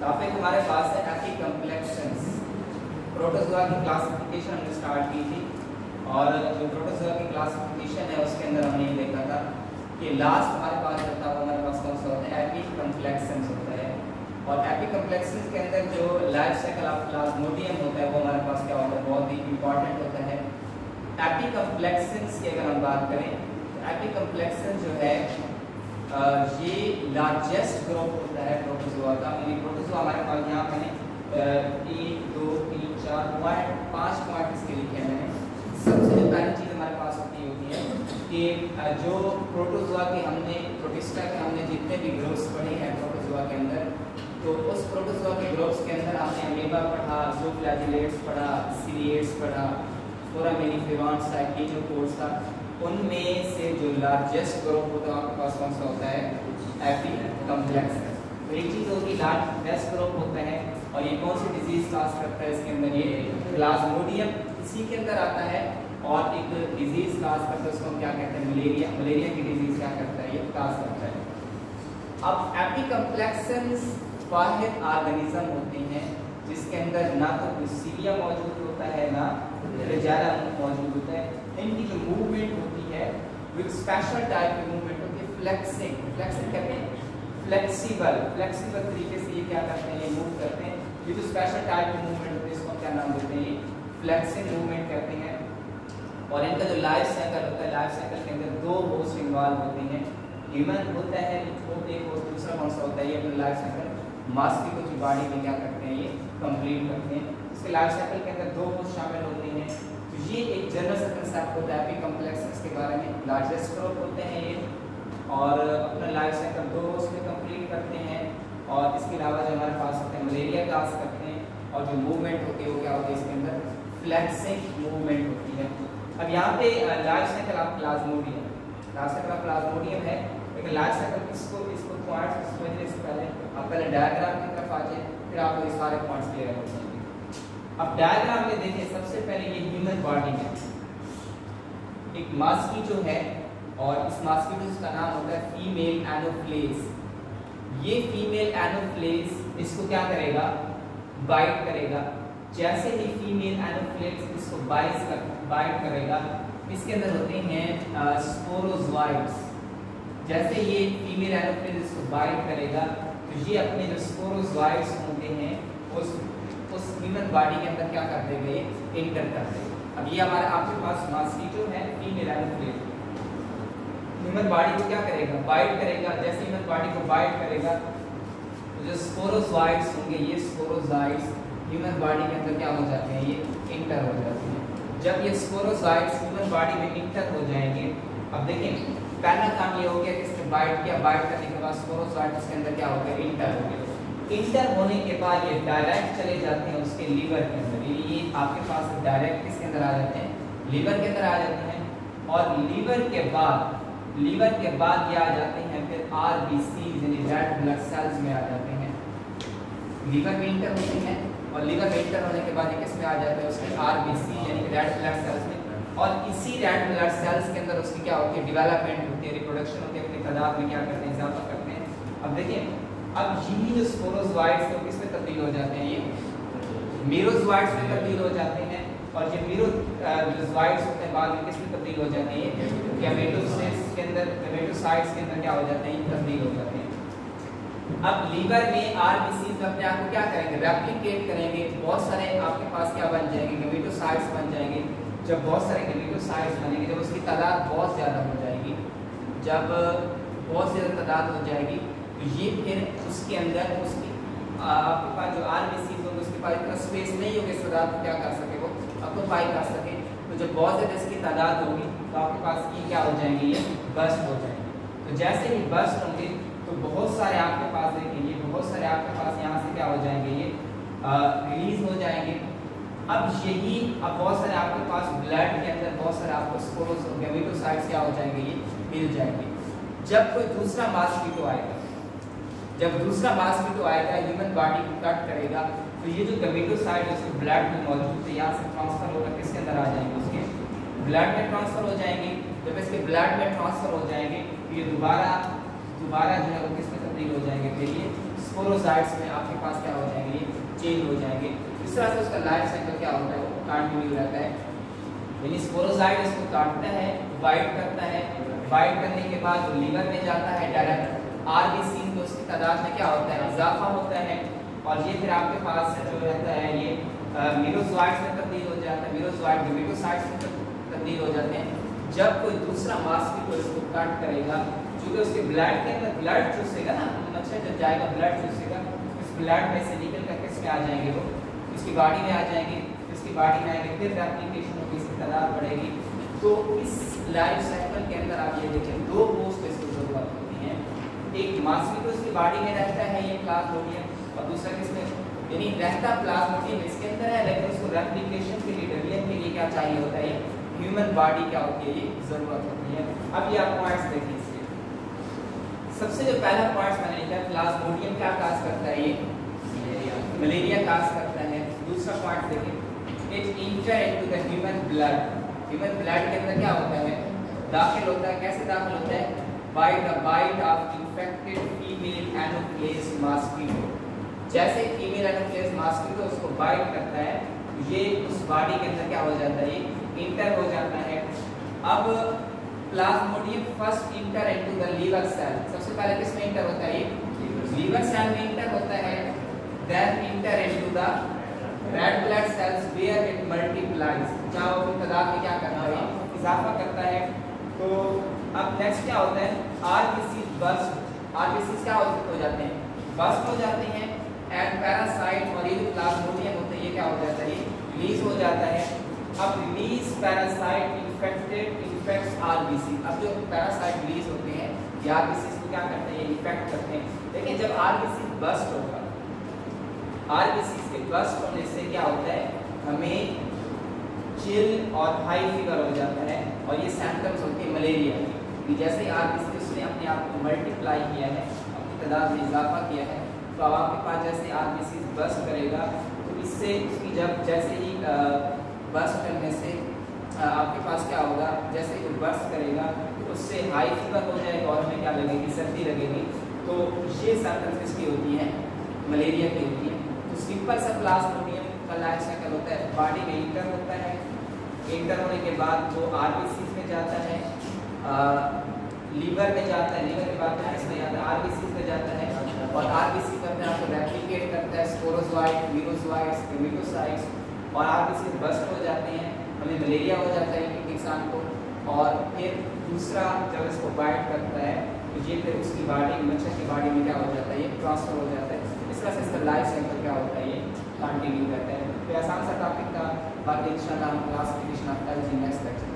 Topic हमारे पास है एपिकम्प्लेक्शंस। Protozoa की क्लासिफिकेशन हमने स्टार्ट की थी और जो प्रोटोजोआ की क्लासिफिकेशन है उसके अंदर हमने ये देखा था कि लास्ट हमारे पास रहता है हमारे पास कौन सा होता है, एपिकम्प्लेक्शंस होता है। और एपिकम्प्लेक्शंस के अंदर जो लाइफ साइकिल ऑफ प्लाज्मोडियम होता है वो हमारे पास क्या होता है, बहुत ही इंपॉर्टेंट होता है। एपिकम्प्लेक्शंस की अगर हम बात करें तो एपिकम्प्लेक्शन जो है ये लार्जेस्ट ग्रुप होता है प्रोटोजोआ का। प्रोटोजोआ हमारे पास यहाँ पे 1 2 3 4 पॉइंट 5 पॉइंट इसके लिखे हैं मैंने। सबसे जो पहली चीज़ हमारे पास होती है कि जो प्रोटोजोआ के हमने प्रोटिस्टा के हमने जितने भी ग्रुप्स पढ़े हैं प्रोटोजोआ के अंदर, तो उस प्रोटोजोआ के ग्रुप्स के अंदर हमने अमीबा पढ़ा, ज़ूफ्लैजिलेट्स पढ़ा, सीलिएट्स पढ़ा, फोरामिनीफेरॉन्स टाइप के जो कोर्स था, उनमें से जो लार्जेस्ट ग्रुप होता है आपके पास कौन सा होता है, एपिकम्प्लेक्शंस। तो एक चीज़ होगी लार्जेस्ट ग्रुप होता है और ये कौन सी डिजीज काज करता है, इसके अंदर ये प्लाज्मोडियम इसी के अंदर आता है। और एक डिजीज काज करता है उसको हम क्या कहते हैं, मलेरिया। मलेरिया की डिजीज क्या करता है, ये काज करता है। अब एपिकम्प्लेक्शंस वाहिद ऑर्गेनिज्म होते हैं जिसके अंदर ना तो सीलिया मौजूद होता है ना फ्लैजेला मौजूद होता है। इनकी जो मूवमेंट होती है वो एक स्पेशल टाइप की मूवमेंट होती है, फ्लेक्सिंग। फ्लेक्सिंग कहते हैं फ्लेक्सिबल तरीके से ये क्या करते हैं, ये मूव करते हैं। ये जो स्पेशल टाइप की मूवमेंट होती है इसको क्या नाम देते हैं, फ्लेक्सिंग मूवमेंट कहते हैं। और इनका जो लाइफ साइकिल होता है, लाइफ साइकिल के अंदर 2 होस्ट इन्वॉल्व होते हैं, ह्यूमन होता है एक और दूसरा कौन सा होता है, ये अपना लाइफ साइकिल मॉस्किटो की बॉडी में क्या करते हैं, ये कंप्लीट करते हैं। इसके लाइफ साइकिल के अंदर 2 होस्ट शामिल होते हैं। तो ये एक जनरल सा कंसेप्ट होता है एपिकम्प्लेक्शंस के बारे में। लार्जेस्ट ग्रुप होते हैं ये और अपना लाइफ साइकिल 2 होस्ट में कंप्लीट करते हैं। और इसके अलावा जो हमारे पास होते हैं मलेरिया काज करते हैं और जो मूवमेंट होती है वो क्या होती है, इसके अंदर फ्लेक्सिंग मूवमेंट होती है। अब यहाँ पे लाइफ साइकिल ऑफ प्लाज्मोडियम है, लेकिन लाइफ साइकिल इसको पॉइंट्स समझने से पहले आप पहले डायग्राम की तरफ आ जाए, फिर आपको ये सारे पॉइंट्स क्लियर हो जाएंगे। अब डायग्राम में देखिए, सबसे पहले ये ह्यूमन बॉडी में एक मॉस्किटो है और इस मॉस्किटो का नाम होता है फीमेल एनोफ्लेज। ये फीमेल एनोफ्लेज इसको क्या करेगा, बाइट करेगा। जैसे ही फीमेल एनोफ्लेज इसको बाइट करेगा, इसके अंदर होते हैं स्पोरोजोइड्स। जैसे ये फीमेल एनोफ्लेज इसको बाइट करेगा तो ये अपने जो स्पोरोजोइड्स होते हैं उस ह्यूमन बॉडी के अंदर क्या कर देंगे, इंटर कर देंगे। अब ये हमारे आपके पास मॉस्किटो है फीमेल एनोफ्लेज, ह्यूमन बॉडी को क्या करेगा, बाइट करेगा। जैसे ह्यूमन बॉडी को बाइट करेगा तो जो स्पोरोजोइड्स होंगे, ये स्पोरोजोइड्स ह्यूमन बॉडी के अंदर क्या हो जाते हैं, ये इंटर हो जाते हैं। जब ये स्पोरोजोइड्स ह्यूमन बॉडी में इंटर हो जाएंगे, अब देखें पहला काम ये हो गया कि इसने बाइट किया, बाइट करने के बाद स्पोरोजोइड्स इसके अंदर क्या हो गया, इंटर हो गया। इंटर होने के बाद ये डायरेक्ट चले जाते हैं उसके लीवर के अंदर। ये आपके पास डायरेक्ट किसके अंदर आ जाते हैं, लीवर के अंदर आ जाते हैं। और लीवर के बाद ये आ जाते हैं फिर आरबीसी यानी रेड ब्लड सेल्स में आ जाते हैं। लीवर में इंटर होते हैं और लीवर में इंटर होने के बाद ये किस में आ जाते हैं, उसके आरबीसी यानी रेड ब्लड सेल्स में। और इसी रेड ब्लड सेल्स के अंदर उसकी क्या होती है, डेवलपमेंट होती है, रिप्रोडक्शन होती है, अपनी तादाद में क्या करते हैं, इजाफा करते हैं। अब देखिए, अब यही जो स्पोरोजोइड्स तो किस में तब्दील हो जाते हैं, ये मीरोजोइड्स में तब्दील हो जाते हैं। और जो मीरोजोइड्स होते हैं बाद में किस में तब्दील हो जाते हैं, ये गैमेटोसाइट्स के अंदर क्या हो जाते हैं, तब्दील हो जाते हैं। अब लीवर में आरबीसीज अपने आप को क्या करेंगे, रेप्लिकेट करेंगे। बहुत सारे आपके पास क्या बन जाएंगे, गैमेटोसाइट्स बन जाएंगे। जब बहुत सारे गैमेटोसाइट्स बनेंगे, जब उसकी तादाद बहुत ज़्यादा हो जाएगी, जब बहुत ज़्यादा तादाद हो जाएगी तो ये फिर उसके अंदर उसकी आपके पास जो आरबीसीज होंगे उसके पास इतना स्पेस नहीं होगा इस तादाद को क्या कर सके, वो ऑक्यूपाई कर सके। तो जब बहुत ज़्यादा इसकी तादाद होगी तो आपके पास ये क्या हो जाएंगे, ये बस्ट हो जाएंगे। तो जैसे ही बस्ट होंगे तो बहुत सारे आपके पास देखेंगे, बहुत सारे आपके पास यहाँ से क्या हो जाएंगे, ये रिलीज हो जाएंगे। अब बहुत सारे आपके पास ब्लड के अंदर बहुत सारे आपको गैमेटोसाइट्स क्या हो जाएंगे, ये मिल जाएंगे। जब कोई दूसरा मॉस्किटो आएगा ह्यूमन बॉडी को कट करेगा तो ये जो गैमेटोसाइट उसके ब्लड में मौजूद है यहाँ से ट्रांसफर होकर किसके अंदर आ जाएंगे, उसके ब्लड में ट्रांसफर हो जाएंगे। जब इसके ब्लड में ट्रांसफर हो जाएंगे तो ये दोबारा जो है वो किस में तब्दील हो जाएंगे, फिर ये स्पोरोजाइट्स में आपके पास क्या हो जाएंगे, चेंज हो जाएंगे। इस तरह से उसका लाइफ साइकिल क्या होता है, वो कंटिन्यू रहता है। यानी स्पोरोजाइट इसको काटता है, बाइट करता है, बाइट करने के बाद वो लीवर में जाता है डायरेक्ट, आरबीसी तो उसकी तादाद में क्या होता है, इजाफा होता है, और ये फिर आपके पास जो रहता है ये मीरोजोइट्स में तब्दील हो जाता है, मीरोजोइट गेमेटोसाइट्स में तब्दील हो जाते हैं। जब कोई दूसरा मॉस्किटो इसको कट करेगा, क्योंकि उसके ब्लड के अंदर ब्लड चूसेगा ना, मच्छर जब जाएगा ब्लड चूसेगा, इस ब्लड में से निकल कर किस में आ जाएंगे, वो इसकी बॉडी में आ जाएंगे, इसकी बॉडी में आएंगे, फिर रेप्लिकेशन होगी, इसकी तादाद बढ़ेगी। तो इस लाइफ साइकिल के अंदर आप ये देखें, दो पोस्ट इसको जरूरत होती है, एक मॉस्किटो इसकी बॉडी में रहता है ये प्लाज्मोडियम, और दूसरा किसमें, यानी रहता प्लाज्मोडियम इसके अंदर है, लेकिन उसको रेप्लिकेशन के लिए, डेवलप के लिए क्या चाहिए होता है, ह्यूमन बॉडी क्या होती है, ये जरूरत होती है। अब ये आप पॉइंट्स देखिए, सबसे जो पहला पॉइंट मैंने लिखा है, प्लाज्मोडियम क्या काज करता है, ये मलेरिया काज करता है। दूसरा पॉइंट देखिए, it inter into the human blood, human blood के अंदर क्या होता है, दाखिल होता है। कैसे दाखिल होता है, by the bite of infected female Anopheles mosquito. जैसे फीमेल एनोफ्लेस मॉस्किटो उसको बाइट करता है, ये उस बॉडी के अंदर क्या हो जाता है, ये इंटर हो जाता है। अब plasmodium first enter into the liver cell, सबसे पहले किसमें इंटर होता है, ये लीवर सेल में इंटर होता है। Then enter into the red blood cells where it multiplies, जहां वो अपनी तादाद में क्या करता है, इजाफा करता है। तो अब नेक्स्ट क्या होता है, आरबीसी बर्स्ट, आरबीसी क्या हो जाते हैं, बर्स्ट हो जाते हैं, एंड पैरासाइट और ये जो प्लाज्मोडियम होते हैं ये क्या हो जाता है, ये रिलीज हो जाता है। अब release parasite infected infects RBC, अब जो पैरासाइट रिलीज होते हैं ये आरबीसी को क्या करते हैं, ये इन्फेक्ट करते हैं। लेकिन जब आरबीसी बस्ट होगा, आरबीसी के बस्ट होने से क्या होता है, हमें चिल और हाई फीवर हो जाता है, और ये सिम्टम्स होते हैं मलेरिया की। जैसे ही आरबीसी उसने अपने आप को मल्टीप्लाई किया है, अपनी तादाद में इजाफा किया है, तो अब आपके पास जैसे आरबीसी बस्ट करेगा, तो इससे उसकी जब जैसे ही बस्ट करने से आपके पास क्या होगा, जैसे ही बस्ट करेगा तो उससे हाई फीवर हो जाएगा और हमें क्या लगेगी, सर्दी लगेगी। तो ये सिम्टम्स किसकी होती हैं, मलेरिया की होती है। तो सिंपल सा प्लाज्मोडियम का लाइफ साइकिल होता है, बॉडी में इंटर होता है, इंटर होने के बाद वो आरबीसी में जाता है, लीवर में जाता है, लीवर के बाद इसमें जाता है, आरबीसी में जाता है, और आरबीसी करते हैं आपको रेप्लिकेट करता है, स्पोरोजोइट, मीरोजोइट्स, गेमेटोसाइट्स, और आरबीसी बस्ट हो जाते हैं, हमें मलेरिया हो जाता है एक इंसान को। और फिर दूसरा जब इसको बाइट करता है तो ये फिर उसकी बॉडी, मच्छर की बॉडी में क्या हो जाता है, ये ट्रांसफर हो जाता है। इस तरह से इसका लाइफ साइकिल क्या होता है, ये कंटिन्यू रहता है। तो आसान सा टॉपिक था, बाकी इंशाल्लाह हम क्लास नेक्स्ट लेक्चर